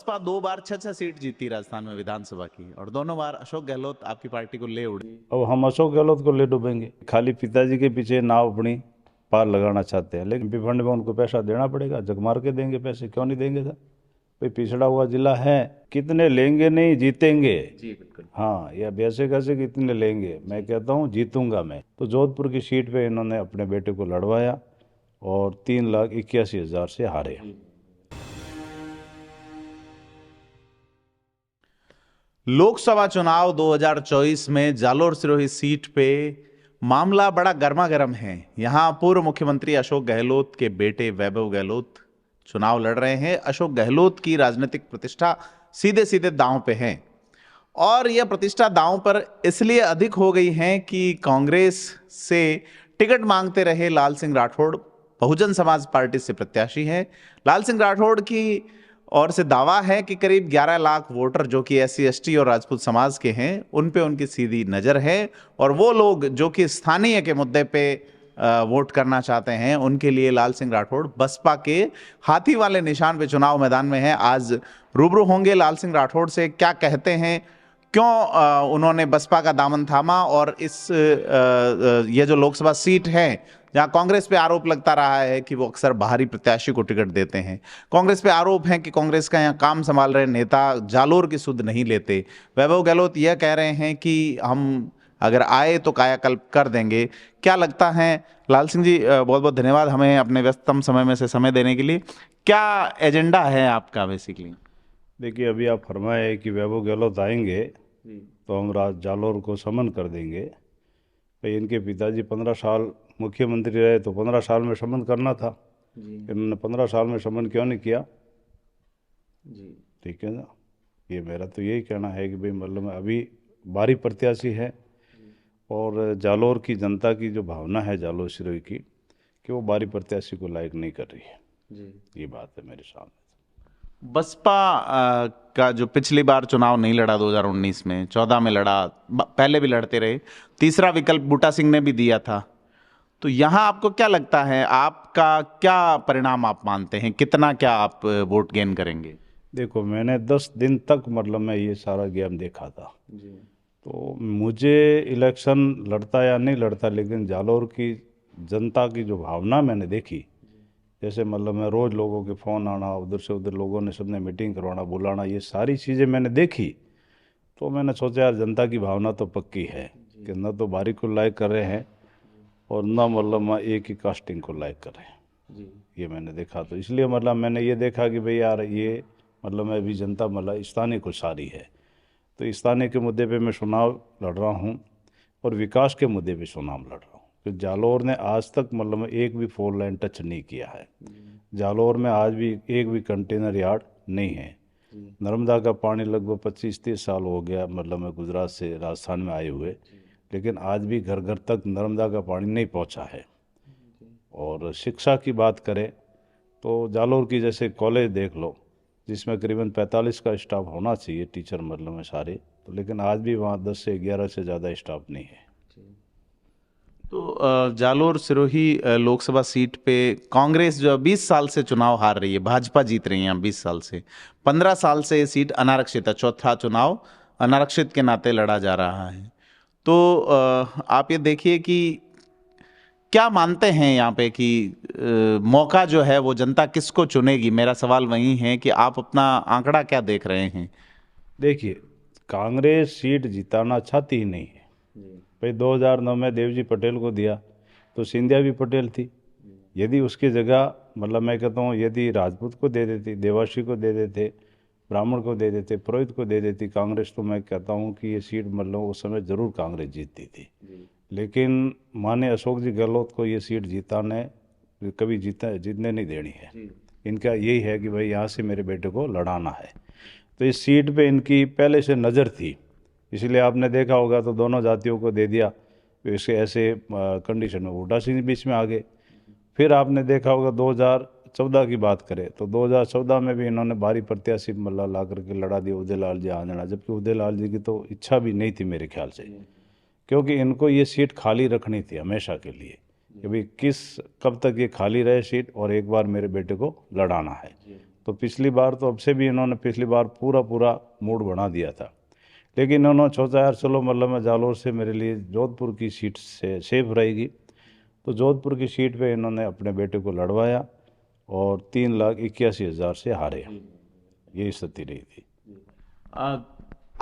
बसपा 2 बार 6-6 seat जीती राजस्थान में विधानसभा की, और दोनों बार अशोक गहलोत आपकी पार्टी को ले उड़ी। अब हम अशोक गहलोत को ले डूबेंगे? खाली पिताजी के पीछे नाव अपनी पार लगाना चाहते हैं, लेकिन फंड में उनको पैसा देना पड़ेगा। जग मार के देंगे पैसे, क्यों नहीं देंगे सर? भाई पिछड़ा हुआ जिला है, कितने लेंगे नहीं जीतेंगे। जी बिल्कुल। हाँ, या वैसे कैसे कितने लेंगे, मैं कहता हूँ जीतूंगा मैं। तो जोधपुर की सीट पे इन्होंने अपने बेटे को लड़वाया और 3,81,000 से हारे। लोकसभा चुनाव 2024 में जालोर सिरोही सीट पे मामला बड़ा गर्मागर्म है। यहां पूर्व मुख्यमंत्री अशोक गहलोत के बेटे वैभव गहलोत चुनाव लड़ रहे हैं। अशोक गहलोत की राजनीतिक प्रतिष्ठा सीधे सीधे दांव पे है, और यह प्रतिष्ठा दांव पर इसलिए अधिक हो गई है कि कांग्रेस से टिकट मांगते रहे लाल सिंह राठौड़ बहुजन समाज पार्टी से प्रत्याशी हैं। लाल सिंह राठौड़ की और से दावा है कि करीब 11 लाख वोटर जो कि SC ST और राजपूत समाज के हैं, उन पे उनकी सीधी नज़र है, और वो लोग जो कि स्थानीय के मुद्दे पे वोट करना चाहते हैं, उनके लिए लाल सिंह राठौड़ बसपा के हाथी वाले निशान पे चुनाव मैदान में है। आज रूबरू होंगे लाल सिंह राठौड़ से, क्या कहते हैं, क्यों उन्होंने बसपा का दामन थामा, और ये जो लोकसभा सीट है जहां कांग्रेस पे आरोप लगता रहा है कि वो अक्सर बाहरी प्रत्याशी को टिकट देते हैं। कांग्रेस पे आरोप है कि कांग्रेस का यहाँ काम संभाल रहे नेता जालोर की सुध नहीं लेते। वैभव गहलोत यह कह रहे हैं कि हम अगर आए तो कायाकल्प कर देंगे। क्या लगता है? लाल सिंह जी, बहुत बहुत धन्यवाद हमें अपने व्यस्ततम समय में से समय देने के लिए। क्या एजेंडा है आपका बेसिकली? देखिए, अभी आप फरमाए कि वैभव गहलोत आएंगे तो हम जालोर को समन कर देंगे। भाई इनके पिताजी 15 साल मुख्यमंत्री रहे, तो 15 साल में समन करना था। इन्होंने 15 साल में समन क्यों नहीं किया? जी ठीक है ना, ये मेरा तो यही कहना है कि भाई मतलब अभी बारी प्रत्याशी है, और जालोर की जनता की जो भावना है जालोर सिरोही की, कि वो बारी प्रत्याशी को लायक नहीं कर रही है। जी। ये बात है मेरे सामने। बसपा का जो पिछली बार चुनाव नहीं लड़ा 2019 में, 14 में लड़ा, पहले भी लड़ते रहे, तीसरा विकल्प बूटा सिंह ने भी दिया था। तो यहाँ आपको क्या लगता है, आपका क्या परिणाम आप मानते हैं, कितना क्या आप वोट गेन करेंगे? देखो, मैंने 10 दिन तक मतलब मैं ये सारा गेम देखा था। जी। तो मुझे इलेक्शन लड़ता या नहीं लड़ता, लेकिन जालोर की जनता की जो भावना मैंने देखी, जैसे मतलब मैं रोज़ लोगों के फ़ोन आना, उधर से उधर लोगों ने सबने मीटिंग करवाना, बुलाना, ये सारी चीज़ें मैंने देखी। तो मैंने सोचा यार जनता की भावना तो पक्की है कि न तो बारी को लाइक कर रहे हैं और न मतलब मैं एक ही कास्टिंग को लाइक कर रहे हैं। ये मैंने देखा, तो इसलिए मतलब मैंने ये देखा कि भाई यार ये मतलब मैं अभी जनता मतलब स्थानीय को सारी है, तो स्थानीय के मुद्दे पे मैं चुनाव लड़ रहा हूँ और विकास के मुद्दे पे चुनाव लड़ रहा हूँ। तो जालोर ने आज तक मतलब एक भी 4 लाइन टच नहीं किया है। जालोर में आज भी एक भी कंटेनर यार्ड नहीं है। नर्मदा का पानी लगभग 25-30 साल हो गया मतलब मैं गुजरात से राजस्थान में आए हुए, लेकिन आज भी घर घर तक नर्मदा का पानी नहीं पहुंचा है। और शिक्षा की बात करें तो जालोर की जैसे कॉलेज देख लो, जिसमें करीबन 45 का स्टाफ होना चाहिए, टीचर मतलब में सारे, तो लेकिन आज भी वहाँ 10 से 11 से ज़्यादा स्टाफ नहीं है। तो जालोर सिरोही लोकसभा सीट पे कांग्रेस जो 20 साल से चुनाव हार रही है, भाजपा जीत रही है 20 साल से, 15 साल से ये सीट अनारक्षित है, चौथा चुनाव अनारक्षित के नाते लड़ा जा रहा है। तो आप ये देखिए कि क्या मानते हैं यहाँ पे कि मौका जो है वो जनता किसको चुनेगी? मेरा सवाल वही है कि आप अपना आंकड़ा क्या देख रहे हैं? देखिए, कांग्रेस सीट जिताना चाहती ही नहीं है। भाई 2009 में देवजी पटेल को दिया तो सिंधिया भी पटेल थी। यदि उसकी जगह मतलब मैं कहता हूँ यदि राजपूत को दे देती, देवासी को दे देते, ब्राह्मण को दे देते, पुरोहित को दे देती कांग्रेस, तो मैं कहता हूँ कि ये सीट मतलब उस समय ज़रूर कांग्रेस जीतती थी। लेकिन माने अशोक जी गहलोत को ये सीट जीताने कभी जीतने नहीं देनी है। इनका यही है कि भाई यहाँ से मेरे बेटे को लड़ाना है। तो इस सीट पे इनकी पहले से नज़र थी, इसलिए आपने देखा होगा तो दोनों जातियों को दे दिया। तो इसके ऐसे कंडीशन में बूटा सिंह बीच में आ गए। फिर आपने देखा होगा 2014 की बात करें तो 2014 में भी इन्होंने भारी प्रत्याशी मतलब ला करके लड़ा दिया, उदयलाल जी आंजना, जबकि उदयलाल जी की तो इच्छा भी नहीं थी मेरे ख्याल से, क्योंकि इनको ये सीट खाली रखनी थी हमेशा के लिए कि भाई कब तक ये खाली रहे सीट और एक बार मेरे बेटे को लड़ाना है। तो पिछली बार तो अब से भी इन्होंने पिछली बार पूरा मूड बना दिया था, लेकिन इन्होंने सोचा यार चलो मतलब मैं जालोर से मेरे लिए जोधपुर की सीट से सेफ रहेगी, तो जोधपुर की सीट पे इन्होंने अपने बेटे को लड़वाया और 3,81,000 से हारे। यही स्थिति रही थी। अ,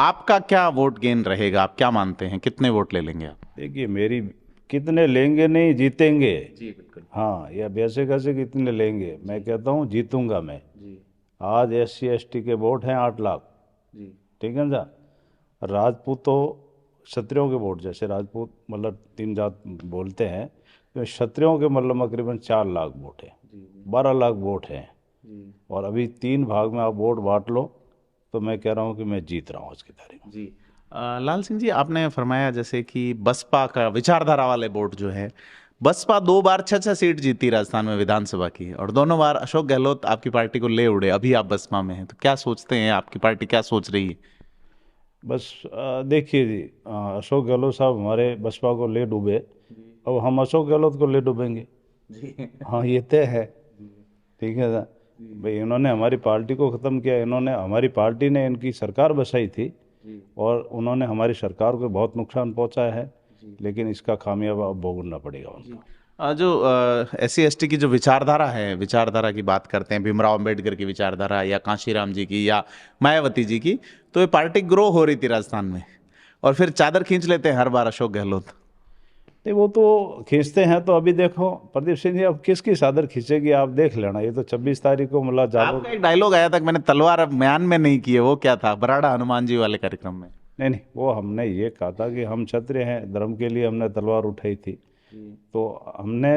आपका क्या वोट गेन रहेगा? आप क्या मानते हैं कितने वोट ले लेंगे आप? देखिए मेरी कितने लेंगे नहीं, जीतेंगे। जी बिल्कुल। हाँ, या वैसे कैसे कितने लेंगे, मैं कहता हूँ जीतूंगा मैं। जी आज SC ST के वोट हैं 8 लाख, जी ठीक है ना। राजपूत तो क्षत्रियों के वोट, जैसे राजपूत मतलब 3 जात बोलते हैं, तो क्षत्रियों के मतलब तकरीबन 4 लाख वोट है, 12 लाख वोट हैं। और अभी 3 भाग में आप वोट बांट लो तो मैं कह रहा हूँ कि मैं जीत रहा हूँ आज की तारीख में। जी। लाल सिंह जी, आपने फरमाया जैसे कि बसपा का विचारधारा वाले वोट जो है, बसपा 2 बार 6-6 सीट जीती राजस्थान में विधानसभा की, और दोनों बार अशोक गहलोत आपकी पार्टी को ले उड़े। अभी आप बसपा में हैं, तो क्या सोचते हैं, आपकी पार्टी क्या सोच रही है? बस देखिए जी, अशोक गहलोत साहब हमारे बसपा को ले डूबे, अब हम अशोक गहलोत को ले डूबेंगे। हाँ, ये तय है, ठीक है ना भाई। इन्होंने हमारी पार्टी को ख़त्म किया, इन्होंने हमारी पार्टी ने इनकी सरकार बसाई थी और उन्होंने हमारी सरकार को बहुत नुकसान पहुंचाया है, लेकिन इसका खामियाजा अब भुगतना पड़ेगा उनको। जो SC ST की जो विचारधारा है, विचारधारा की बात करते हैं, भीमराव अंबेडकर की विचारधारा या कांशीराम जी की या मायावती जी की, तो ये पार्टी ग्रो हो रही थी राजस्थान में, और फिर चादर खींच लेते हैं हर बार अशोक गहलोत। नहीं, वो तो खींचते हैं। तो अभी देखो प्रदीप सिंह जी, अब किसकी चादर खींचेगी आप देख लेना। ये तो 26 तारीख को मतलब जालोर। आपका एक डायलॉग आया था कि मैंने तलवार अब म्यान में नहीं की है, वो क्या था? बराड़ा हनुमान जी वाले कार्यक्रम में। नहीं नहीं, वो हमने ये कहा था कि हम क्षत्रिय हैं, धर्म के लिए हमने तलवार उठाई थी। तो हमने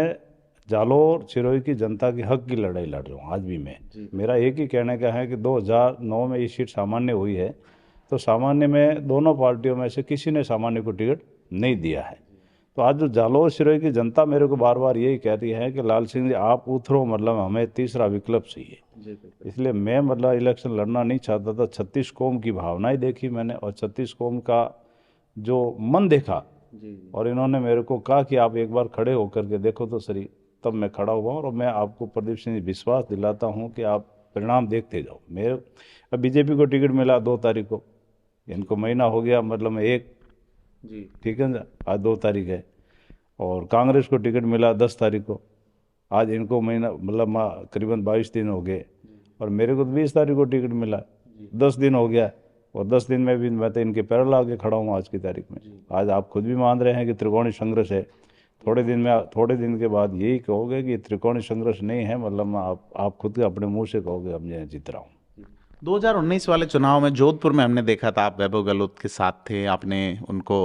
जालोर सिरोही की जनता के हक की लड़ाई लड़ रहा हूँ आज भी मैं। मेरा एक ही कहने का है कि 2009 में ये सीट सामान्य हुई है, तो सामान्य में दोनों पार्टियों में से किसी ने सामान्य को टिकट नहीं दिया है। तो आज जो जालोर सिरोही की जनता मेरे को बार बार यही कह रही है कि लाल सिंह जी आप उतरो, मतलब हमें तीसरा विकल्प चाहिए। इसलिए मैं मतलब इलेक्शन लड़ना नहीं चाहता था। 36 कौम की भावनाएं देखी मैंने और 36 कौम का जो मन देखा, और इन्होंने मेरे को कहा कि आप एक बार खड़े होकर के देखो तो सही। तब मैं खड़ा हुआ और मैं आपको प्रदीप सिंह जी विश्वास दिलाता हूँ कि आप परिणाम देखते जाओ। मेरे अब BJP को टिकट मिला 2 तारीख को, इनको महीना हो गया मतलब मैं एक जी, ठीक है ना, आज 2 तारीख है। और कांग्रेस को टिकट मिला 10 तारीख को, आज इनको महीना मतलब करीबन 22 दिन हो गए। और मेरे को तो 20 तारीख को टिकट मिला, 10 दिन हो गया। और 10 दिन में भी मैं तो इनके पैरल आगे खड़ा हूँ आज की तारीख में। आज आप खुद भी मान रहे हैं कि त्रिकोणीय संघर्ष है। थोड़े दिन के बाद यही कहोगे कि त्रिकोणीय संघर्ष नहीं है, मतलब आप खुद अपने मुंह से कहोगे अब मैं जीत रहा हूँ। 2019 वाले चुनाव में जोधपुर में हमने देखा था आप वैभव गहलोत के साथ थे, आपने उनको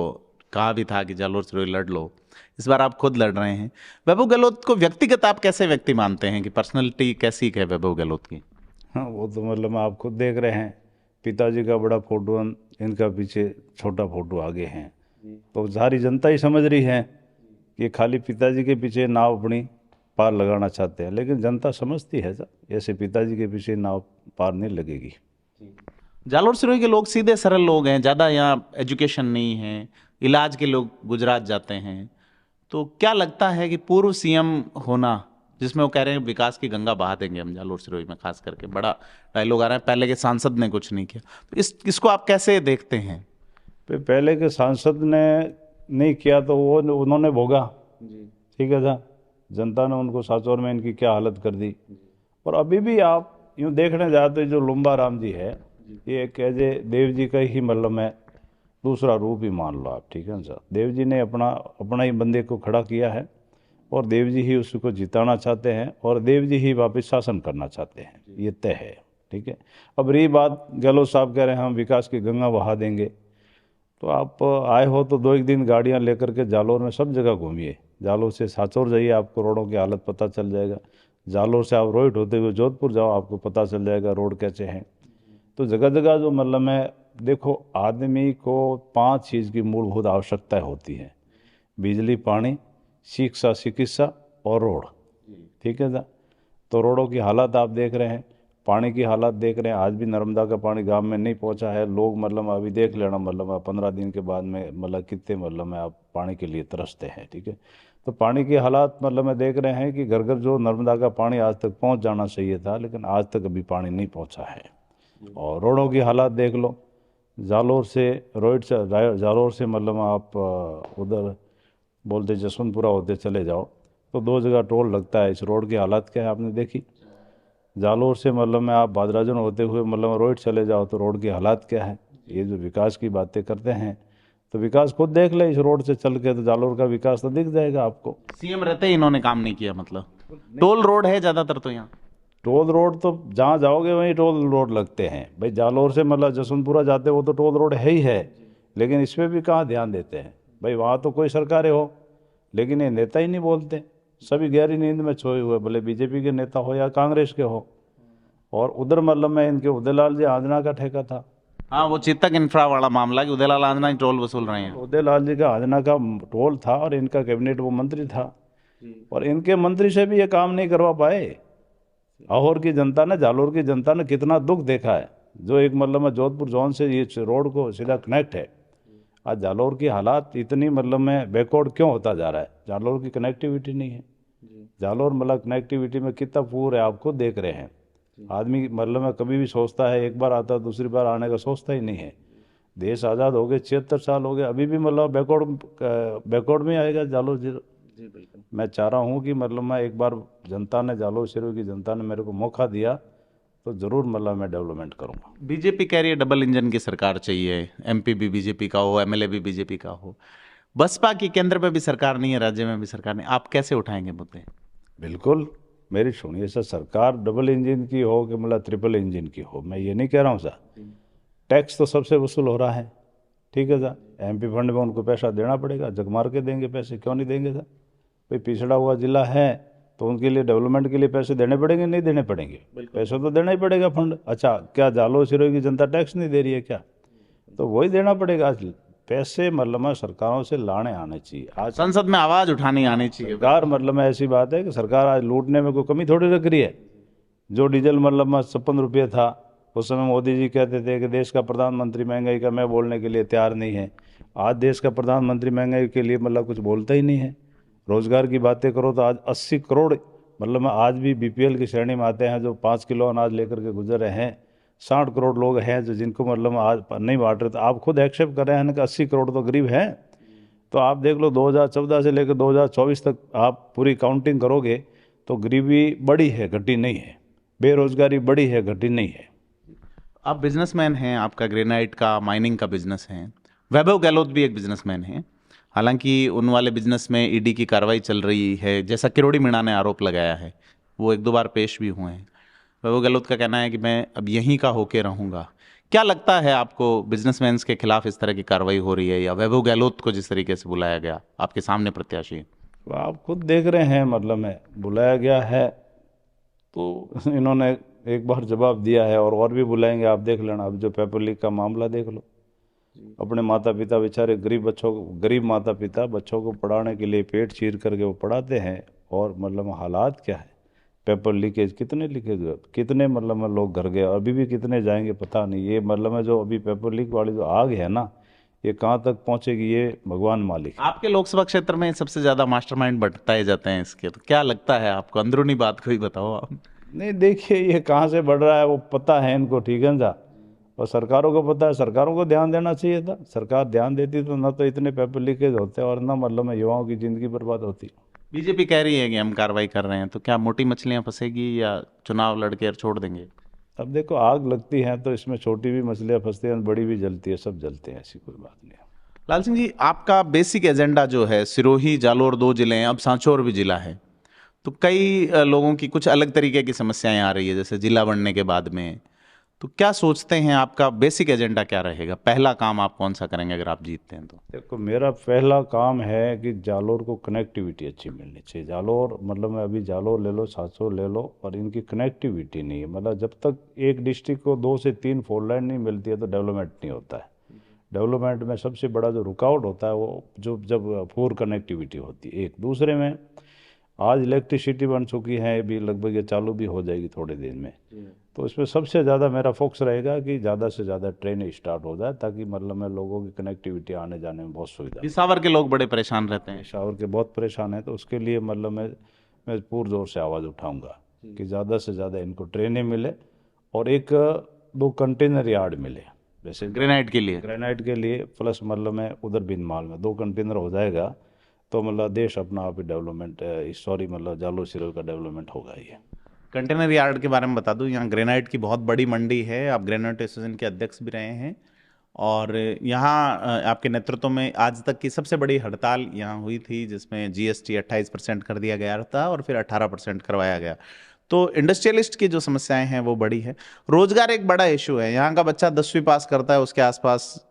कहा भी था कि जालोर सिरोही लड़ लो। इस बार आप खुद लड़ रहे हैं। वैभव गहलोत को व्यक्तिगत आप कैसे व्यक्ति मानते हैं, कि पर्सनैलिटी कैसी है वैभव गहलोत की? हाँ, वो तो मतलब आप खुद देख रहे हैं, पिताजी का बड़ा फोटो, इनका पीछे छोटा फोटो आगे हैं। तो सारी जनता ही समझ रही है कि खाली पिताजी के पीछे नाव अपनी पार लगाना चाहते हैं, लेकिन जनता समझती है सर ऐसे पिताजी के पीछे नाव पार नहीं लगेगी। जालोर सिरोही के लोग सीधे सरल लोग हैं, ज़्यादा यहाँ एजुकेशन नहीं है, इलाज के लोग गुजरात जाते हैं। तो क्या लगता है कि पूर्व CM होना, जिसमें वो कह रहे हैं विकास की गंगा बहा देंगे हम जालोर सिरोही में, खास करके बड़ा डायलॉग आ रहा है, पहले के सांसद ने कुछ नहीं किया, तो इसको आप कैसे देखते हैं? पहले के सांसद ने नहीं किया तो वो उन्होंने भोगा, ठीक है था। जनता ने उनको साचौर में इनकी क्या हालत कर दी। और अभी भी आप यूँ देखने जाते जो लुम्बा राम जी है, ये एक एजे देव जी का ही मतलब है दूसरा रूप ही मान लो आप, ठीक है ना सर। देव जी ने अपना ही बंदे को खड़ा किया है और देव जी ही उसको जिताना चाहते हैं और देव जी ही वापस शासन करना चाहते हैं, ये तय है, ठीक है। अब रही बात, गहलोत साहब कह रहे हैं हम विकास की गंगा बहा देंगे, तो आप आए हो तो 2-1 दिन गाड़ियां लेकर के जालोर में सब जगह घूमिए। जालोर से साचौर जाइए, आपको रोडों की हालत पता चल जाएगा। जालोर से आप रोहित होते हुए जोधपुर जाओ, आपको पता चल जाएगा रोड कैसे हैं। तो जगह जगह जो मतलब में देखो, आदमी को 5 चीज़ की मूलभूत आवश्यकताएं होती हैं: बिजली, पानी, शिक्षा, चिकित्सा और रोड, ठीक है ना। तो रोडों की हालत आप देख रहे हैं, पानी की हालत देख रहे हैं। आज भी नर्मदा का पानी गांव में नहीं पहुंचा है। लोग मतलब अभी देख लेना, मतलब 15 दिन के बाद में मतलब कितने मतलब में आप पानी के लिए तरसते हैं, ठीक है। तो पानी के हालात मतलब मैं देख रहे हैं कि घर घर जो नर्मदा का पानी आज तक पहुंच जाना चाहिए था, लेकिन आज तक अभी पानी नहीं पहुंचा है। और रोडों की हालात देख लो, जालोर से जालोर से मतलब आप उधर बोलते जसवंतपुरा होते चले जाओ तो 2 जगह टोल लगता है। इस रोड की हालत क्या है आपने देखी? जालोर से मतलब में आप बादराजन होते हुए मतलब रोड चले जाओ तो रोड की हालात क्या है। ये जो विकास की बातें करते हैं तो विकास खुद देख ले, इस रोड से चल के तो जालोर का विकास तो दिख जाएगा आपको। सीएम रहते ही इन्होंने काम नहीं किया, मतलब टोल रोड है ज्यादातर तो यहाँ। टोल रोड तो जहाँ जाओगे वहीं टोल रोड लगते हैं भाई। जालोर से मतलब जसवंतपुरा जाते हो तो टोल रोड है ही है, लेकिन इस पर भी कहाँ ध्यान देते हैं भाई। वहाँ तो कोई सरकारें हो, लेकिन ये नेता ही नहीं बोलते, सभी गहरी नींद में सोए हुए, भले बीजेपी के नेता हो या कांग्रेस के हो। और उधर मतलब में इनके उदयलाल जी आंजना का ठेका था। हाँ, वो चेतक इंफ्रा वाला मामला कि उदयलाल आंजना ही टोल वसूल रहे हैं। उदयलाल जी का आंजना का टोल था और इनका कैबिनेट वो मंत्री था, और इनके मंत्री से भी ये काम नहीं करवा पाए। लाहौर की जनता ने, जालोर की जनता ने कितना दुख देखा है। जो एक मतलब में जोधपुर जोन से ये रोड को सीधा कनेक्ट है, आज जालोर की हालात इतनी मतलब में बैकवर्ड क्यों होता जा रहा है? जालोर की कनेक्टिविटी नहीं है। जालोर मतलब कनेक्टिविटी में कितना पूर है आप खुद देख रहे हैं। आदमी मतलब में कभी भी सोचता है, एक बार आता दूसरी बार आने का सोचता ही नहीं है। देश आज़ाद हो गए 76 साल हो गए, अभी भी मतलब बैकवर्ड में आएगा जालोर जी। बिल्कुल। मैं चाह रहा हूँ कि मतलब मैं एक बार जनता ने, जालोर शहर की जनता ने मेरे को मौका दिया तो ज़रूर मतलब मैं डेवलपमेंट करूँगा। बीजेपी कह रही है डबल इंजन की सरकार चाहिए, एमपी भी बीजेपी का हो, एमएलए भी बीजेपी का हो। बसपा की केंद्र में भी सरकार नहीं है, राज्य में भी सरकार नहीं, आप कैसे उठाएंगे मुद्दे? बिल्कुल, मेरी सुनिए सर, सरकार डबल इंजन की हो कि मतलब ट्रिपल इंजन की हो, मैं ये नहीं कह रहा हूँ सर। टैक्स तो सबसे वसूल हो रहा है, ठीक है सर। एमपी फंड में उनको पैसा देना पड़ेगा, जग मार के देंगे पैसे, क्यों नहीं देंगे सर? भाई पिछड़ा हुआ जिला है तो उनके लिए डेवलपमेंट के लिए पैसे देने पड़ेंगे, नहीं देने पड़ेंगे? पैसा तो देना ही पड़ेगा फंड। अच्छा, क्या जालोर सिरोही की जनता टैक्स नहीं दे रही है क्या? तो वही देना पड़ेगा। आज पैसे मतलब में सरकारों से लाने आने चाहिए। आज संसद में आवाज उठानी आनी चाहिए। सरकार मतलब में ऐसी बात है कि सरकार आज लूटने में कोई कमी थोड़ी रख रही है। जो डीजल मतलब में 56 रुपये था, उस समय मोदी जी कहते थे कि देश का प्रधानमंत्री महंगाई का मैं बोलने के लिए तैयार नहीं है। आज देश का प्रधानमंत्री महंगाई के लिए मतलब कुछ बोलता ही नहीं है। रोजगार की बातें करो तो आज 80 करोड़ मतलब में आज भी बीपीएल की श्रेणी में आते हैं, जो 5 किलो अनाज लेकर के गुजर रहे हैं। 60 करोड़ लोग हैं जो जिनको मतलब आज नहीं बांट रहे। तो आप खुद एक्सेप्ट कर रहे हैं कि 80 करोड़ तो गरीब हैं। तो आप देख लो 2014 से लेकर 2024 तक आप पूरी काउंटिंग करोगे तो गरीबी बढ़ी है, घटी नहीं है। बेरोजगारी बढ़ी है, घटी नहीं है। आप बिजनेसमैन हैं, आपका ग्रेनाइट का माइनिंग का बिजनेस है। वैभव गहलोत भी एक बिजनेसमैन है, हालांकि उन वाले बिजनेस में ईडी की कार्रवाई चल रही है, जैसा किरोड़ी मीणा ने आरोप लगाया है। वो 1-2 बार पेश भी हुए हैं। वैभव गहलोत का कहना है कि मैं अब यहीं का होके रहूंगा। क्या लगता है आपको, बिजनेसमैन के खिलाफ इस तरह की कार्रवाई हो रही है, या वैभव गहलोत को जिस तरीके से बुलाया गया आपके सामने प्रत्याशी? तो आप खुद देख रहे हैं मतलब में बुलाया गया है तो इन्होंने एक बार जवाब दिया है, और भी बुलाएंगे, आप देख लेना। अब जो पेपर लीक का मामला देख लो, अपने माता पिता बेचारे गरीब बच्चों को, गरीब माता पिता बच्चों को पढ़ाने के लिए पेट चीर करके वो पढ़ाते हैं, और मतलब हालात क्या है। पेपर लीकेज, कितने लीकेज हुए, कितने मतलब में लोग घर गए, अभी भी कितने जाएंगे पता नहीं। ये मतलब में जो अभी पेपर लीक वाली जो आग है ना, ये कहाँ तक पहुंचेगी ये भगवान मालिक। आपके लोकसभा क्षेत्र में सबसे ज्यादा मास्टरमाइंड बताए जाते हैं इसके, तो क्या लगता है आपको? अंदरूनी बात कोई बताओ आप। नहीं देखिए, ये कहाँ से बढ़ रहा है वो पता है इनको, ठीक है ना। और सरकारों को पता है, सरकारों को ध्यान देना चाहिए था। सरकार ध्यान देती तो ना तो इतने पेपर लीकेज होते और ना मतलब में युवाओं की जिंदगी बर्बाद होती। बीजेपी कह रही है कि हम कार्रवाई कर रहे हैं, तो क्या मोटी मछलियां फंसेगी या चुनाव लड़के और छोड़ देंगे? अब देखो, आग लगती है तो इसमें छोटी भी मछलियाँ फंसती हैं, बड़ी भी जलती है, सब जलते हैं, ऐसी कोई बात नहीं है। लाल सिंह जी, आपका बेसिक एजेंडा जो है, सिरोही जालोर 2 जिले हैं, अब सांचौर भी जिला है, तो कई लोगों की कुछ अलग तरीके की समस्याएं आ रही है, जैसे जिला बनने के बाद में। तो क्या सोचते हैं, आपका बेसिक एजेंडा क्या रहेगा? पहला काम आप कौन सा करेंगे अगर आप जीतते हैं तो? देखो, मेरा पहला काम है कि जालोर को कनेक्टिविटी अच्छी मिलनी चाहिए। जालोर मतलब मैं अभी जालोर ले लो, सांचौर ले लो, और इनकी कनेक्टिविटी नहीं है। मतलब जब तक एक डिस्ट्रिक्ट को 2 से 3 फोर लाइन नहीं मिलती है तो डेवलपमेंट नहीं होता है। डेवलपमेंट में सबसे बड़ा जो रुकावट होता है वो जब फोर कनेक्टिविटी होती है। एक दूसरे में आज इलेक्ट्रिसिटी बन चुकी है, भी लगभग ये चालू भी हो जाएगी थोड़े दिन में। तो इसमें सबसे ज़्यादा मेरा फोकस रहेगा कि ज़्यादा से ज़्यादा ट्रेनें स्टार्ट हो जाए, ताकि मतलब में लोगों की कनेक्टिविटी आने जाने में बहुत सुविधा। पिशावर के लोग बड़े परेशान रहते हैं। पेशावर के बहुत परेशान है, तो उसके लिए मतलब मैं पुरजोर से आवाज़ उठाऊंगा कि ज़्यादा से ज़्यादा इनको ट्रेनें मिले और एक 2 कंटेनर यार्ड मिले, जैसे ग्रेनाइट के लिए। ग्रेनाइट के लिए, प्लस मतलब में उधर बिनमाल में 2 कंटेनर हो जाएगा तो मतलब देश अपना आप ही डेवलपमेंट, सॉरी मतलब जालोर सिरोही का डेवलपमेंट होगा। ये कंटेनर यार्ड के बारे में बता दूं, यहाँ ग्रेनाइट की बहुत बड़ी मंडी है। आप ग्रेनाइट एसोसिएशन के अध्यक्ष भी रहे हैं और यहाँ आपके नेतृत्व में आज तक की सबसे बड़ी हड़ताल यहाँ हुई थी, जिसमें जीएसटी 28% कर दिया गया था और फिर 18% करवाया गया। तो इंडस्ट्रियलिस्ट की जो समस्याएं हैं वो बड़ी है। रोजगार एक बड़ा इशू है। यहाँ का बच्चा 10वीं पास करता है, उसके आसपास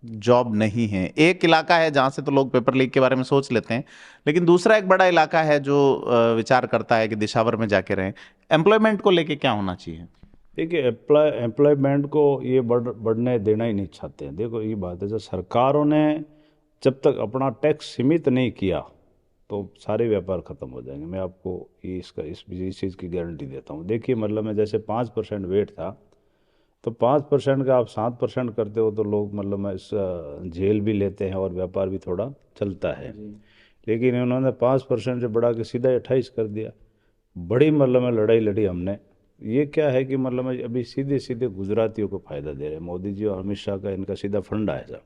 जॉब नहीं है। एक इलाका है जहां से तो लोग पेपर लीक के बारे में सोच लेते हैं, लेकिन दूसरा एक बड़ा इलाका है जो विचार करता है कि दिशावर में जाके रहें। एम्प्लॉयमेंट को लेके क्या होना चाहिए? देखिए, एम्प्लॉयमेंट को ये बढ़ने देना ही नहीं चाहते हैं। देखो ये बात है, जब सरकारों ने जब तक अपना टैक्स सीमित नहीं किया तो सारे व्यापार खत्म हो जाएंगे। मैं आपको ये इस चीज़ की गारंटी देता हूँ। देखिए मतलब में जैसे 5% वेट था, तो 5% का आप 7% करते हो तो लोग मतलब में इस जेल भी लेते हैं और व्यापार भी थोड़ा चलता है। लेकिन इन्होंने 5% से बढ़ा के सीधा 28 कर दिया। बड़ी मतलब में लड़ाई लड़ी हमने। ये क्या है कि मतलब में अभी सीधे सीधे गुजरातियों को फ़ायदा दे रहे हैं मोदी जी और अमित शाह का, इनका सीधा फंडा है साहब।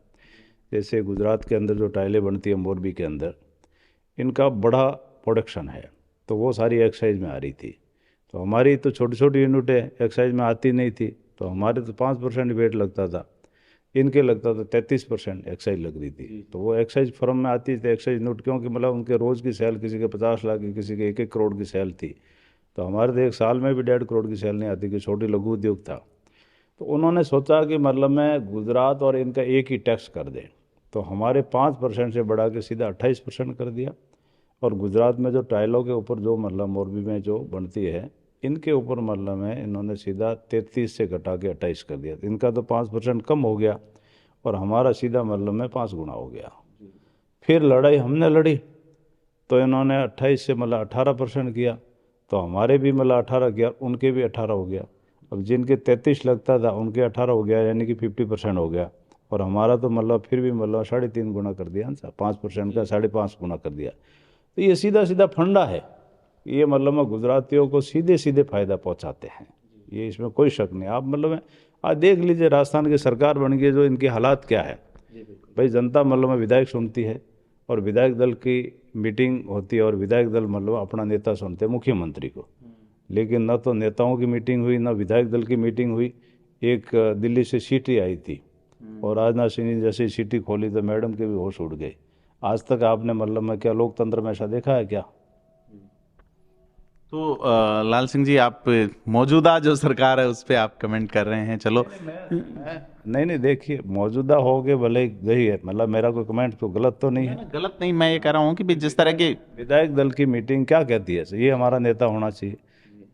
जैसे गुजरात के अंदर जो टाइलें बनती है मोरबी के अंदर, इनका बड़ा प्रोडक्शन है, तो वो सारी एक्साइज में आ रही थी। तो हमारी तो छोटी छोटी यूनिटें एक्साइज में आती नहीं थी, तो हमारे तो 5% वेट लगता था, इनके लगता था 33% एक्साइज लग रही थी। तो वो एक्साइज फर्म में आती थी एक्साइज नोट, क्योंकि मतलब उनके रोज़ की सेल किसी के 50 लाख की, किसी के 1-1 करोड़ की सेल थी। तो हमारे तो एक साल में भी 1.5 करोड़ की सेल नहीं आती, कि छोटी लघु उद्योग था। तो उन्होंने सोचा कि मतलब मैं गुजरात और इनका एक ही टैक्स कर दें, तो हमारे 5% से बढ़ा के सीधा 28% कर दिया। और गुजरात में जो टाइलों के ऊपर जो मतलब मोरबी में जो बनती है, इनके ऊपर मतलब में इन्होंने सीधा 33 से घटा के 28 कर दिया। इनका तो 5% कम हो गया और हमारा सीधा मतलब में 5 गुना हो गया। फिर लड़ाई हमने लड़ी, तो इन्होंने 28 से मतलब 18% किया, तो हमारे भी मतलब 18 किया, उनके भी 18 हो गया। अब जिनके 33 लगता था उनके 18 हो गया, यानी कि 50% हो गया। और हमारा तो मतलब फिर भी मतलब 3.5 गुना कर दिया, 5% का 5.5 गुना कर दिया। तो ये सीधा सीधा फंडा है। ये मतलब में गुजरातियों को सीधे सीधे फायदा पहुंचाते हैं, ये इसमें कोई शक नहीं। आप मतलब में आज देख लीजिए राजस्थान की सरकार बन गई, जो इनके हालात क्या है। भाई जनता मतलब में विधायक सुनती है और विधायक दल की मीटिंग होती है और विधायक दल मतलब अपना नेता सुनते हैं मुख्यमंत्री को, लेकिन न तो नेताओं की मीटिंग हुई, न विधायक दल की मीटिंग हुई। एक दिल्ली से सीटी आई थी और राजनाथ सिंह ने जैसे सीटी खोली तो मैडम के भी होश उड़ गए। आज तक आपने मतलब में क्या लोकतंत्र में ऐसा देखा है क्या? तो लाल सिंह जी, आप मौजूदा जो सरकार है उस पर आप कमेंट कर रहे हैं, चलो। नहीं, देखिए मौजूदा हो गए भले गई है, मतलब मेरा कोई कमेंट तो गलत तो नहीं है। गलत नहीं, मैं ये कह रहा हूँ कि भाई जिस तरह की विधायक दल की मीटिंग क्या कहती है, ये हमारा नेता होना चाहिए।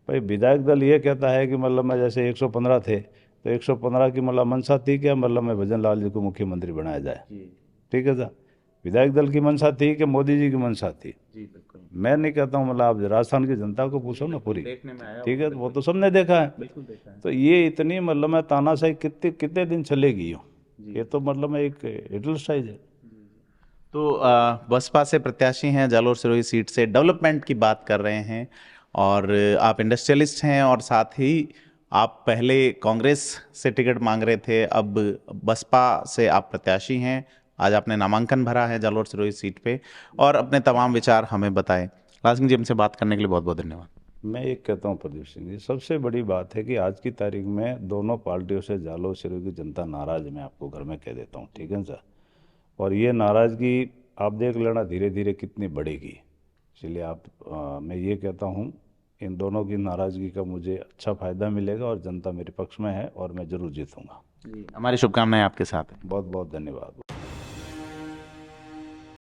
भाई विधायक दल ये कहता है कि मतलब मैं जैसे 115 थे, तो 115 की मतलब मंशा थी क्या, मतलब मैं भजन लाल जी को मुख्यमंत्री बनाया जाए, ठीक है सर। विधायक दल की मंशा थी कि मोदी जी की मंशा थी? मैं नहीं कहता हूँ, मतलब आप राजस्थान की जनता को पूछो ना पूरी, ठीक है, वो तो सबने देखा है। तो ये इतनी मतलब मैं तानाशाही कितने कितने दिन चलेगी यूँ? ये तो मतलब मैं एक हिटलर स्टाइल है। तो बसपा से प्रत्याशी हैं, जालोर सिरोही सीट से, डेवलपमेंट की बात कर रहे हैं और आप इंडस्ट्रियलिस्ट हैं और साथ ही आप पहले कांग्रेस से टिकट मांग रहे थे, अब बसपा से आप प्रत्याशी हैं। आज आपने नामांकन भरा है जालोर सिरोही सीट पे और अपने तमाम विचार हमें बताए। लाल सिंह जी, हमसे बात करने के लिए बहुत बहुत धन्यवाद। मैं एक कहता हूँ प्रदीप सिंह जी, सबसे बड़ी बात है कि आज की तारीख में दोनों पार्टियों से जालोर सिरोही की जनता नाराज है। मैं आपको घर में कह देता हूँ, ठीक है सर। और ये नाराज़गी आप देख लेना धीरे धीरे कितनी बढ़ेगी। इसलिए मैं ये कहता हूँ, इन दोनों की नाराज़गी का मुझे अच्छा फ़ायदा मिलेगा और जनता मेरे पक्ष में है और मैं ज़रूर जीतूँगा। हमारी शुभकामनाएं आपके साथ हैं। बहुत बहुत धन्यवाद।